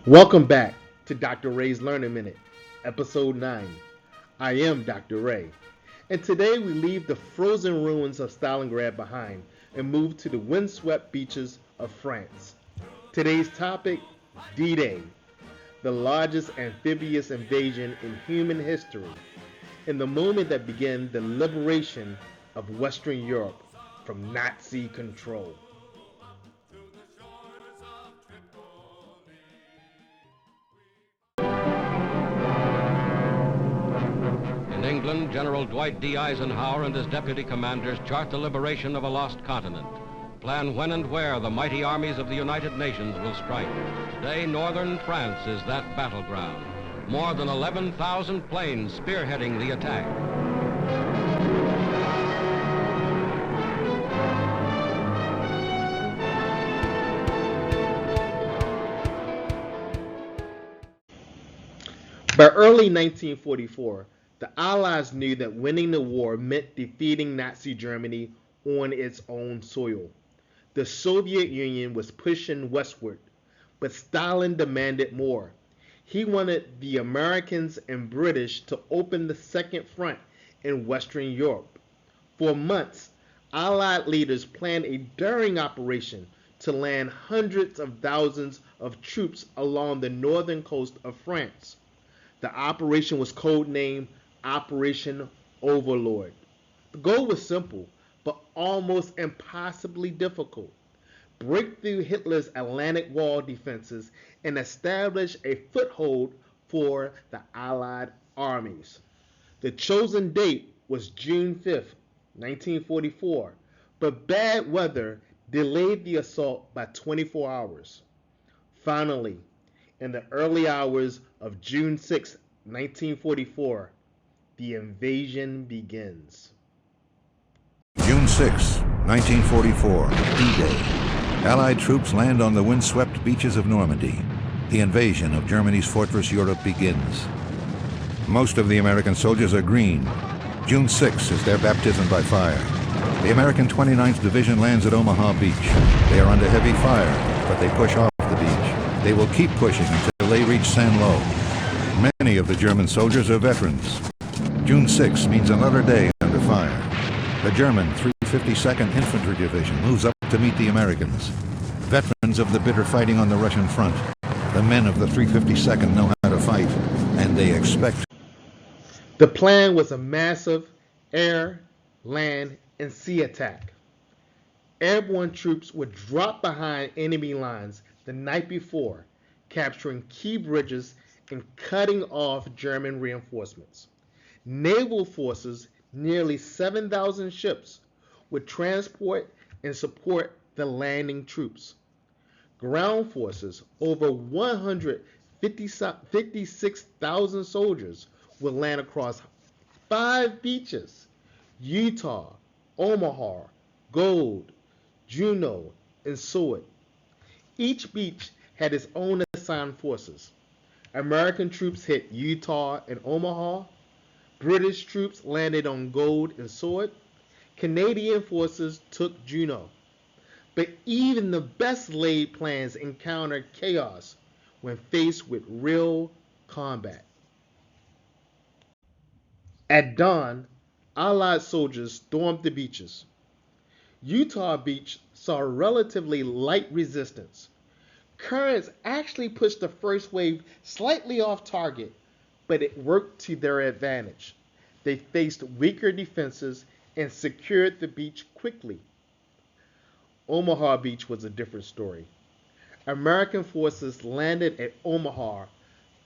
Welcome back to Dr. Ray's Learning Minute, Episode 9. I am Dr. Ray, and today we leave the frozen ruins of Stalingrad behind and move to the windswept beaches of France. Today's topic, D-Day, the largest amphibious invasion in human history, and the moment that began the liberation of Western Europe from Nazi control. In England, General Dwight D. Eisenhower and his deputy commanders chart the liberation of a lost continent, plan when and where the mighty armies of the United Nations will strike. Today, northern France is that battleground. More than 11,000 planes spearheading the attack. By early 1944, the Allies knew that winning the war meant defeating Nazi Germany on its own soil. The Soviet Union was pushing westward, but Stalin demanded more. He wanted the Americans and British to open the second front in Western Europe. For months, Allied leaders planned a daring operation to land hundreds of thousands of troops along the northern coast of France. The operation was codenamed Operation Overlord. The goal was simple, but almost impossibly difficult. Break through Hitler's Atlantic Wall defenses and establish a foothold for the Allied armies. The chosen date was June 5th, 1944, but bad weather delayed the assault by 24 hours. Finally, in the early hours of June 6, 1944, the invasion begins. June 6, 1944, D-Day. Allied troops land on the windswept beaches of Normandy. The invasion of Germany's fortress Europe begins. Most of the American soldiers are green. June 6 is their baptism by fire. The American 29th Division lands at Omaha Beach. They are under heavy fire, but they push off the beach. They will keep pushing until they reach Saint-Lô. Many of the German soldiers are veterans. June 6 means another day under fire. The German 352nd Infantry Division moves up to meet the Americans. Veterans of the bitter fighting on the Russian front. The men of the 352nd know how to fight, and they expect. The plan was a massive air, land, and sea attack. Airborne troops would drop behind enemy lines the night before, capturing key bridges and cutting off German reinforcements. Naval forces, nearly 7,000 ships, would transport and support the landing troops. Ground forces, over 156,000 soldiers, would land across 5 beaches: Utah, Omaha, Gold, Juneau, and Seward. Each beach had its own assigned forces. American troops hit Utah and Omaha. British troops landed on Gold and Seward. Canadian forces took Juneau. But even the best laid plans encountered chaos when faced with real combat. At dawn, Allied soldiers stormed the beaches. Utah Beach saw relatively light resistance. Currents actually pushed the first wave slightly off target, but it worked to their advantage. They faced weaker defenses and secured the beach quickly. Omaha Beach was a different story. American forces landed at Omaha,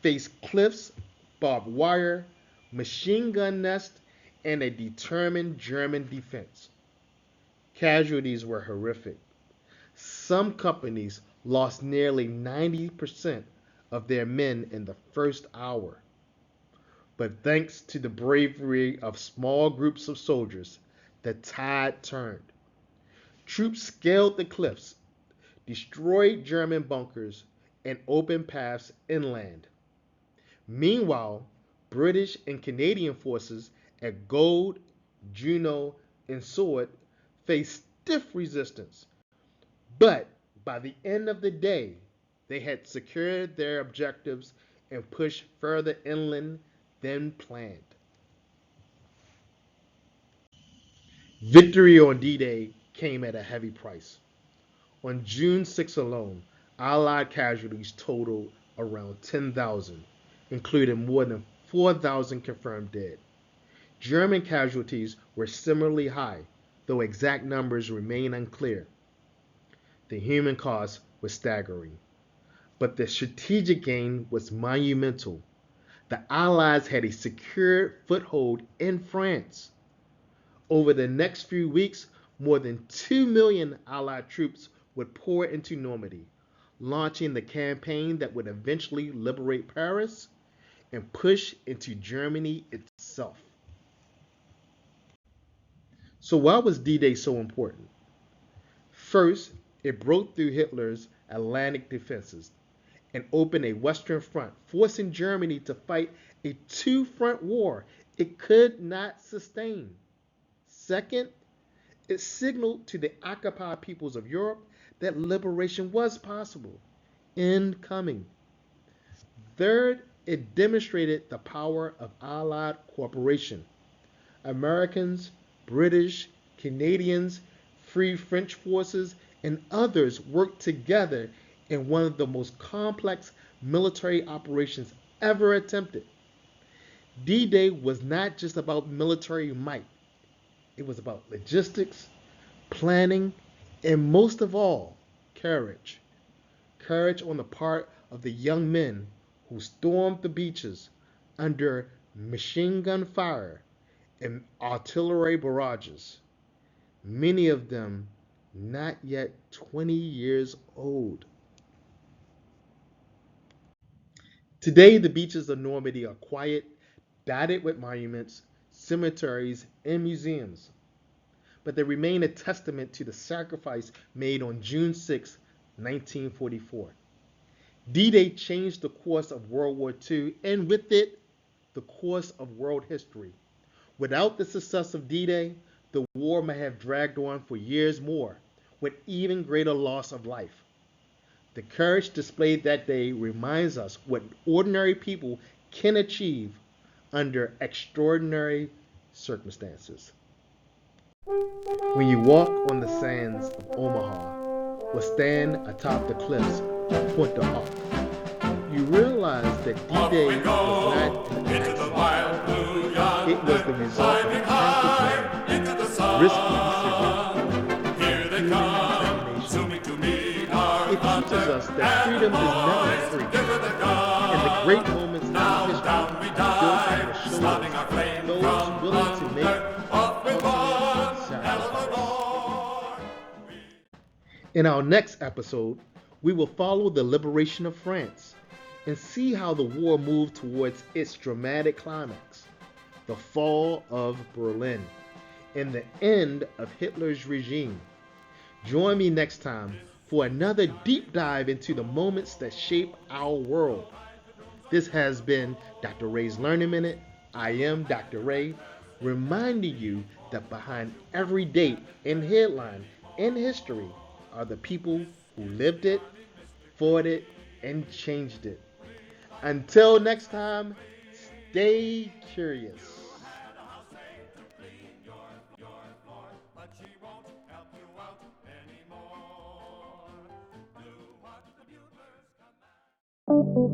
faced cliffs, barbed wire, machine gun nests, and a determined German defense. Casualties were horrific. Some companies lost nearly 90% of their men in the first hour. But thanks to the bravery of small groups of soldiers, the tide turned. Troops scaled the cliffs, destroyed German bunkers, and opened paths inland. Meanwhile, British and Canadian forces at Gold, Juno, and Sword faced stiff resistance. But by the end of the day, they had secured their objectives and pushed further inland than planned. Victory on D-Day came at a heavy price. On June 6 alone, Allied casualties totaled around 10,000, including more than 4,000 confirmed dead. German casualties were similarly high, though exact numbers remain unclear. The human cost was staggering, but the strategic gain was monumental. The Allies had a secure foothold in France. Over the next few weeks, more than 2 million Allied troops would pour into Normandy, launching the campaign that would eventually liberate Paris and push into Germany itself. So why was D-Day so important? First, it broke through Hitler's Atlantic defenses and opened a Western front, forcing Germany to fight a two-front war it could not sustain. Second, it signaled to the occupied peoples of Europe that liberation was possible and coming. Third, it demonstrated the power of Allied cooperation. Americans, British, Canadians, Free French forces, and others worked together in one of the most complex military operations ever attempted. D-Day was not just about military might. It was about logistics, planning, and most of all, courage. Courage on the part of the young men who stormed the beaches under machine gun fire and artillery barrages, many of them not yet 20 years old. Today, the beaches of Normandy are quiet, dotted with monuments, cemeteries, and museums. But they remain a testament to the sacrifice made on June 6, 1944. D-Day changed the course of World War II, and with it, the course of world history. Without the success of D-Day, the war may have dragged on for years more, with even greater loss of life. The courage displayed that day reminds us what ordinary people can achieve under extraordinary circumstances. When you walk on the sands of Omaha or stand atop the cliffs of Pointe du Hoc, you realize that D-Day was not an accident. It was the result of conscious planning, risky decisions, human determination. It teaches us that freedom is never free, and the great moments in history are built on the shoulders of those willing to make ultimate sacrifice. In our next episode, we will follow the liberation of France and see how the war moved towards its dramatic climax, the fall of Berlin, and the end of Hitler's regime. Join me next time for another deep dive into the moments that shape our world. This has been Dr. Ray's Learning Minute. I am Dr. Ray, reminding you that behind every date and headline in history are the people who lived it, fought it, and changed it. Until next time, stay curious. Thank you.